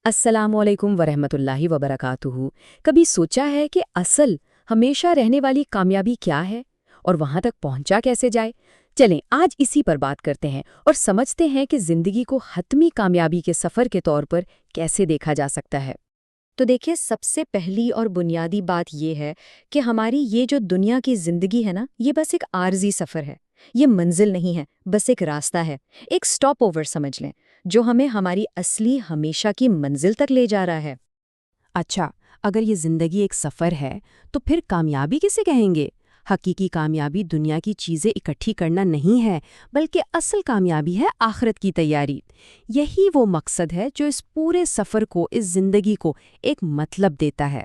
السلام علیکم ورحمۃ اللہ وبرکاتہ۔ کبھی سوچا ہے کہ اصل ہمیشہ رہنے والی کامیابی کیا ہے اور وہاں تک پہنچا کیسے جائے؟ چلیں آج اسی پر بات کرتے ہیں اور سمجھتے ہیں کہ زندگی کو حتمی کامیابی کے سفر کے طور پر کیسے دیکھا جا سکتا ہے۔ تو دیکھیں، سب سے پہلی اور بنیادی بات یہ ہے کہ ہماری یہ جو دنیا کی زندگی ہے نا، یہ بس ایک عارضی سفر ہے۔ یہ منزل نہیں ہے، بس ایک راستہ ہے، ایک سٹاپ اوور سمجھ لیں، جو ہمیں ہماری اصلی ہمیشہ کی منزل تک لے جا رہا ہے۔ اچھا، اگر یہ زندگی ایک سفر ہے تو پھر کامیابی کسے کہیں گے؟ حقیقی کامیابی دنیا کی چیزیں اکٹھی کرنا نہیں ہے، بلکہ اصل کامیابی ہے آخرت کی تیاری۔ یہی وہ مقصد ہے جو اس پورے سفر کو، اس زندگی کو ایک مطلب دیتا ہے۔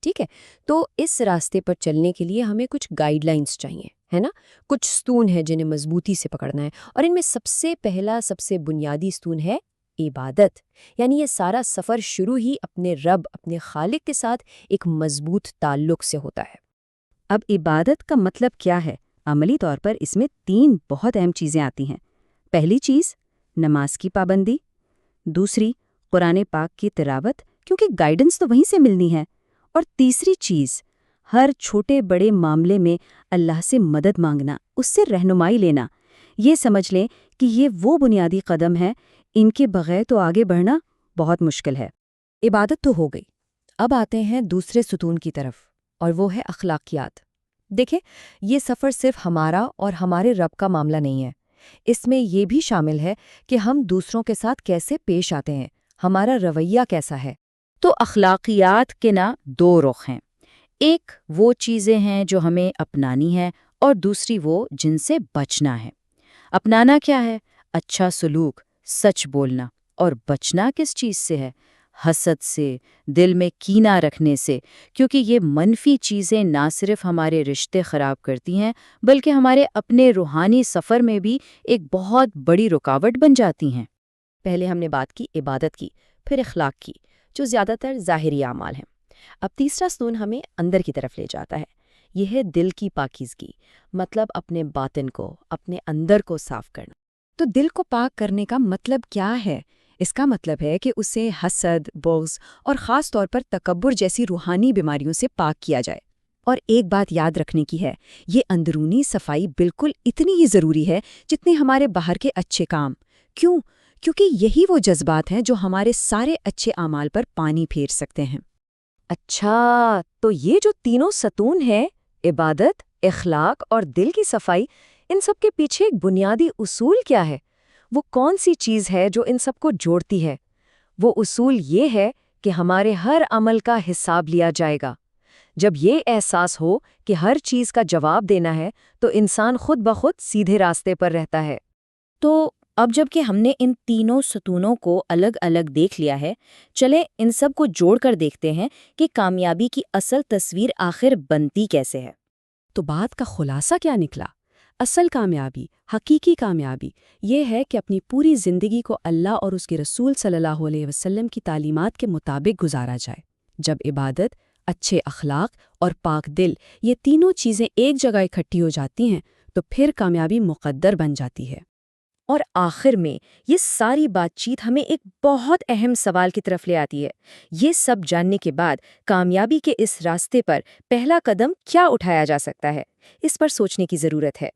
ٹھیک ہے، تو اس راستے پر چلنے کے لیے ہمیں کچھ گائیڈ لائنز چاہیے، ہے نا؟ کچھ ستون ہیں جنہیں مضبوطی سے پکڑنا ہے، اور ان میں سب سے پہلا، سب سے بنیادی ستون ہے عبادت۔ یعنی یہ سارا سفر شروع ہی اپنے رب، اپنے خالق کے ساتھ ایک مضبوط تعلق سے ہوتا ہے۔ اب عبادت کا مطلب کیا ہے؟ عملی طور پر اس میں 3 بہت اہم چیزیں آتی ہیں۔ پہلی چیز نماز کی پابندی، دوسری قرآن پاک کی تلاوت، کیونکہ گائیڈنس تو وہیں سے ملنی ہے، اور تیسری چیز ہر چھوٹے بڑے معاملے میں اللہ سے مدد مانگنا، اس سے رہنمائی لینا۔ یہ سمجھ لیں کہ یہ وہ بنیادی قدم ہے، ان کے بغیر تو آگے بڑھنا بہت مشکل ہے۔ عبادت تو ہو گئی، اب آتے ہیں دوسرے ستون کی طرف، اور وہ ہے اخلاقیات۔ دیکھیں، یہ سفر صرف ہمارا اور ہمارے رب کا معاملہ نہیں ہے، اس میں یہ بھی شامل ہے کہ ہم دوسروں کے ساتھ کیسے پیش آتے ہیں، ہمارا رویہ کیسا ہے۔ تو اخلاقیات کے 2 رخ ہیں۔ ایک وہ چیزیں ہیں جو ہمیں اپنانی ہے، اور دوسری وہ جن سے بچنا ہے۔ اپنانا کیا ہے؟ اچھا سلوک، سچ بولنا، اور بچنا کس چیز سے ہے؟ حسد سے، دل میں کینہ رکھنے سے، کیونکہ یہ منفی چیزیں نہ صرف ہمارے رشتے خراب کرتی ہیں بلکہ ہمارے اپنے روحانی سفر میں بھی ایک بہت بڑی رکاوٹ بن جاتی ہیں۔ پہلے ہم نے بات کی عبادت کی، پھر اخلاق کی، جو زیادہ تر ظاہری اعمال ہیں۔ اب تیسرا ستون ہمیں اندر کی طرف لے جاتا ہے، یہ ہے دل کی پاکیزگی، مطلب اپنے باطن کو، اپنے اندر کو صاف کرنا۔ تو دل کو پاک کرنے کا مطلب کیا ہے؟ اس کا مطلب ہے کہ اسے حسد، بغض اور خاص طور پر تکبر جیسی روحانی بیماریوں سے پاک کیا جائے۔ اور ایک بات یاد رکھنے کی ہے، یہ اندرونی صفائی بالکل اتنی ہی ضروری ہے جتنی ہمارے باہر کے اچھے کام۔ کیوں؟ کیونکہ یہی وہ جذبات ہیں جو ہمارے سارے اچھے اعمال پر پانی پھیر سکتے ہیں۔ اچھا، تو یہ جو تینوں ستون ہیں، عبادت، اخلاق اور دل کی صفائی، ان سب کے پیچھے ایک بنیادی اصول کیا ہے؟ وہ کون سی چیز ہے جو ان سب کو جوڑتی ہے؟ وہ اصول یہ ہے کہ ہمارے ہر عمل کا حساب لیا جائے گا۔ جب یہ احساس ہو کہ ہر چیز کا جواب دینا ہے، تو انسان خود بخود سیدھے راستے پر رہتا ہے۔ تو اب جب کہ ہم نے ان تینوں ستونوں کو الگ الگ دیکھ لیا ہے، چلیں ان سب کو جوڑ کر دیکھتے ہیں کہ کامیابی کی اصل تصویر آخر بنتی کیسے ہے۔ تو بات کا خلاصہ کیا نکلا؟ اصل کامیابی، حقیقی کامیابی، یہ ہے کہ اپنی پوری زندگی کو اللہ اور اس کے رسول صلی اللہ علیہ وسلم کی تعلیمات کے مطابق گزارا جائے۔ جب عبادت، اچھے اخلاق اور پاک دل، یہ تینوں چیزیں ایک جگہ اکٹھی ہو جاتی ہیں، تو پھر کامیابی مقدر بن جاتی ہے۔ اور آخر میں یہ ساری بات چیت ہمیں ایک بہت اہم سوال کی طرف لے آتی ہے۔ یہ سب جاننے کے بعد کامیابی کے اس راستے پر پہلا قدم کیا اٹھایا جا سکتا ہے؟ اس پر سوچنے کی ضرورت ہے۔